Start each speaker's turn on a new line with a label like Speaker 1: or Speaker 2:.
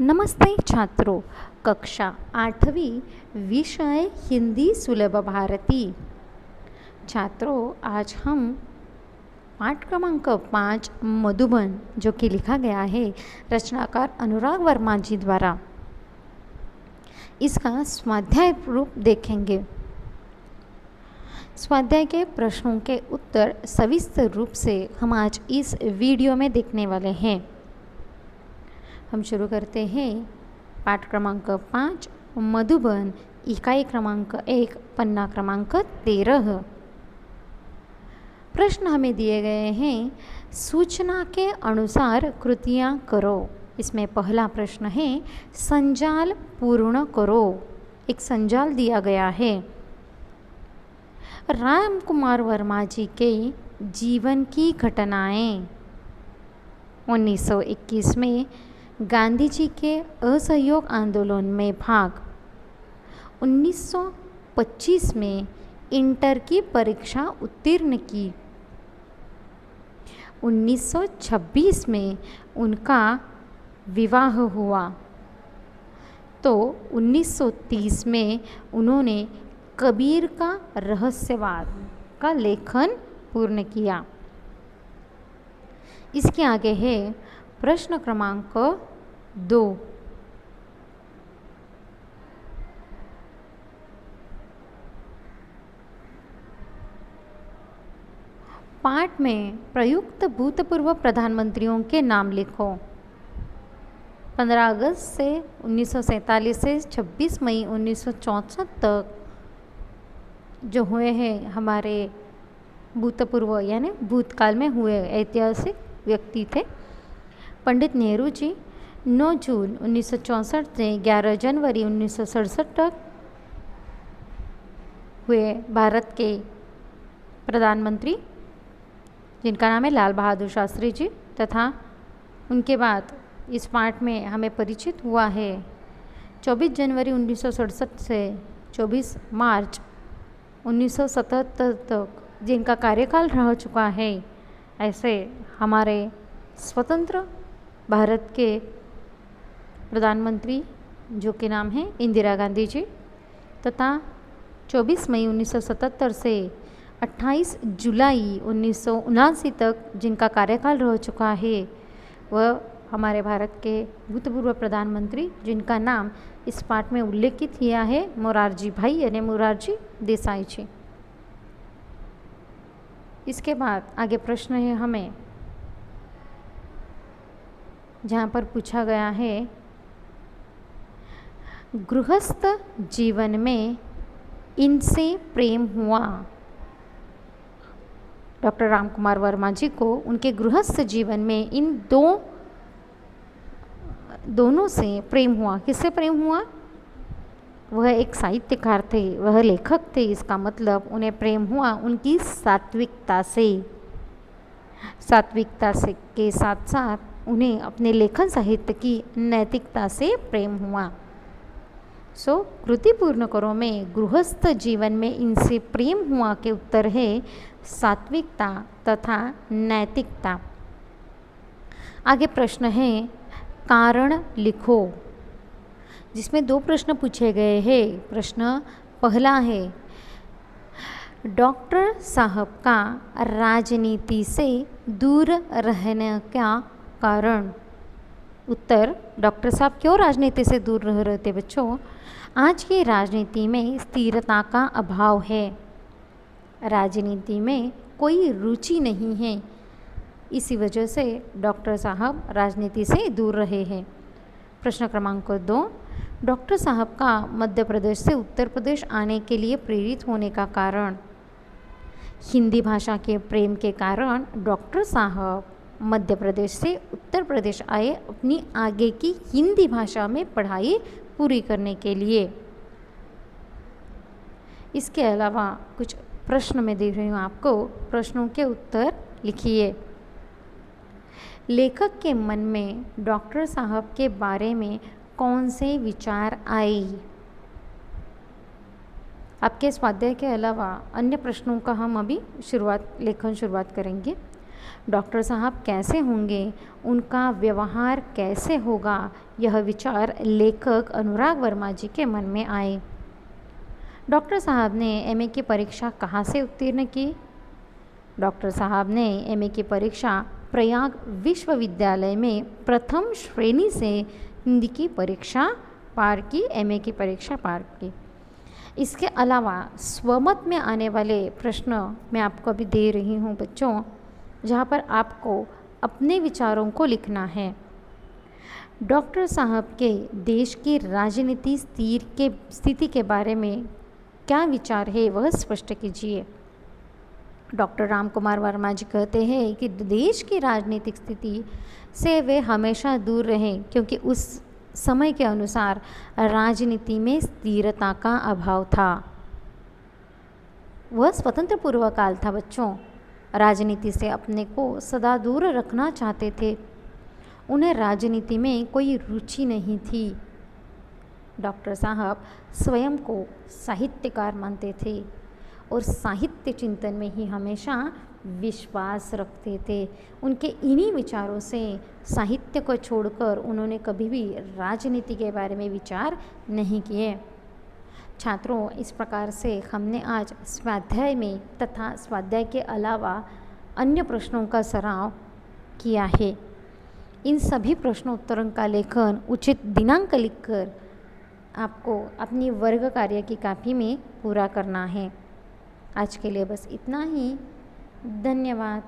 Speaker 1: नमस्ते छात्रों। कक्षा 8वीं विषय हिंदी सुलभ भारती। छात्रों, आज हम पाठ क्रमांक 5 मधुबन, जो कि लिखा गया है रचनाकार अनुराग वर्मा जी द्वारा, इसका स्वाध्याय रूप देखेंगे। स्वाध्याय के प्रश्नों के उत्तर सविस्तर रूप से हम आज इस वीडियो में देखने वाले हैं। हम शुरू करते हैं। पाठ क्रमांक 5 मधुबन, इकाई क्रमांक 1, पन्ना क्रमांक 13। प्रश्न हमें दिए गए हैं, सूचना के अनुसार कृतियाँ करो। इसमें पहला प्रश्न है, संजाल पूर्ण करो। एक संजाल दिया गया है। राम कुमार वर्मा जी के जीवन की घटनाएं। 1921 में गांधी जी के असहयोग आंदोलन में भाग। 1925 में इंटर की परीक्षा उत्तीर्ण की। 1926 में उनका विवाह हुआ। तो 1930 में उन्होंने कबीर का रहस्यवाद का लेखन पूर्ण किया। इसके आगे है प्रश्न क्रमांक 2। पाठ में प्रयुक्त भूतपूर्व प्रधानमंत्रियों के नाम लिखो। 15 अगस्त से 1947 से 26 मई 1964 तक जो हुए हैं हमारे भूतपूर्व यानी भूतकाल में हुए ऐतिहासिक व्यक्ति थे। पंडित नेहरू जी 9 जून 1964 से 11 जनवरी 1967 तक हुए भारत के प्रधानमंत्री, जिनका नाम है लाल बहादुर शास्त्री जी। तथा उनके बाद इस पाठ में हमें परिचित हुआ है 24 जनवरी 1967 से 24 मार्च 1977 तक जिनका कार्यकाल रह चुका है, ऐसे हमारे स्वतंत्र भारत के प्रधानमंत्री, जो कि नाम है इंदिरा गांधी जी। तथा 24 मई 1977 से 28 जुलाई 1979 तक जिनका कार्यकाल रह चुका है, वह हमारे भारत के भूतपूर्व प्रधानमंत्री, जिनका नाम इस पाठ में उल्लेखित किया है मोरारजी भाई यानी मोरारजी देसाई जी। इसके बाद आगे प्रश्न है हमें, जहाँ पर पूछा गया है, गृहस्थ जीवन में इनसे प्रेम हुआ। डॉक्टर राम कुमार वर्मा जी को उनके गृहस्थ जीवन में इन दोनों से प्रेम हुआ। किससे प्रेम हुआ? वह एक साहित्यकार थे, वह लेखक थे। इसका मतलब उन्हें प्रेम हुआ उनकी सात्विकता से। सात्विकता से के साथ साथ उन्हें अपने लेखन साहित्य की नैतिकता से प्रेम हुआ। कृति पूर्ण करो में गृहस्थ जीवन में इनसे प्रेम हुआ के उत्तर है सात्विकता तथा नैतिकता। आगे प्रश्न है, कारण लिखो, जिसमें 2 प्रश्न पूछे गए हैं। प्रश्न पहला है, डॉक्टर साहब का राजनीति से दूर रहने का कारण। उत्तर, डॉक्टर साहब क्यों राजनीति से दूर रह रहे थे बच्चों? आज की राजनीति में स्थिरता का अभाव है। राजनीति में कोई रुचि नहीं है। इसी वजह से डॉक्टर साहब राजनीति से दूर रहे हैं। प्रश्न क्रमांक 2, डॉक्टर साहब का मध्य प्रदेश से उत्तर प्रदेश आने के लिए प्रेरित होने का कारण। हिंदी भाषा के प्रेम के कारण डॉक्टर साहब मध्य प्रदेश से उत्तर प्रदेश आए अपनी आगे की हिंदी भाषा में पढ़ाई पूरी करने के लिए। इसके अलावा कुछ प्रश्न मैं दे रही हूँ आपको, प्रश्नों के उत्तर लिखिए। लेखक के मन में डॉक्टर साहब के बारे में कौन से विचार आए? आपके स्वाध्याय के अलावा अन्य प्रश्नों का हम अभी लेखन शुरुआत करेंगे। डॉक्टर साहब कैसे होंगे, उनका व्यवहार कैसे होगा, यह विचार लेखक अनुराग वर्मा जी के मन में आए। डॉक्टर साहब ने एमए की परीक्षा कहाँ से उत्तीर्ण की? डॉक्टर साहब ने एमए की परीक्षा प्रयाग विश्वविद्यालय में प्रथम श्रेणी से हिंदी की परीक्षा पार की, एमए की परीक्षा पार की। इसके अलावा स्वमत में आने वाले प्रश्न मैं आपको अभी दे रही हूँ बच्चों, जहाँ पर आपको अपने विचारों को लिखना है। डॉक्टर साहब के देश की राजनीति स्थिति के बारे में क्या विचार है वह स्पष्ट कीजिए। डॉक्टर राम कुमार वर्मा जी कहते हैं कि देश की राजनीतिक स्थिति से वे हमेशा दूर रहें, क्योंकि उस समय के अनुसार राजनीति में स्थिरता का अभाव था। वह स्वतंत्र पूर्व काल था बच्चों। राजनीति से अपने को सदा दूर रखना चाहते थे। उन्हें राजनीति में कोई रुचि नहीं थी। डॉक्टर साहब स्वयं को साहित्यकार मानते थे और साहित्य चिंतन में ही हमेशा विश्वास रखते थे। उनके इन्हीं विचारों से साहित्य को छोड़कर उन्होंने कभी भी राजनीति के बारे में विचार नहीं किए। छात्रों, इस प्रकार से हमने आज स्वाध्याय में तथा स्वाध्याय के अलावा अन्य प्रश्नों का सराव किया है। इन सभी प्रश्नोत्तरों का लेखन उचित दिनांक लिखकर आपको अपनी वर्ग कार्य की कॉपी में पूरा करना है। आज के लिए बस इतना ही। धन्यवाद।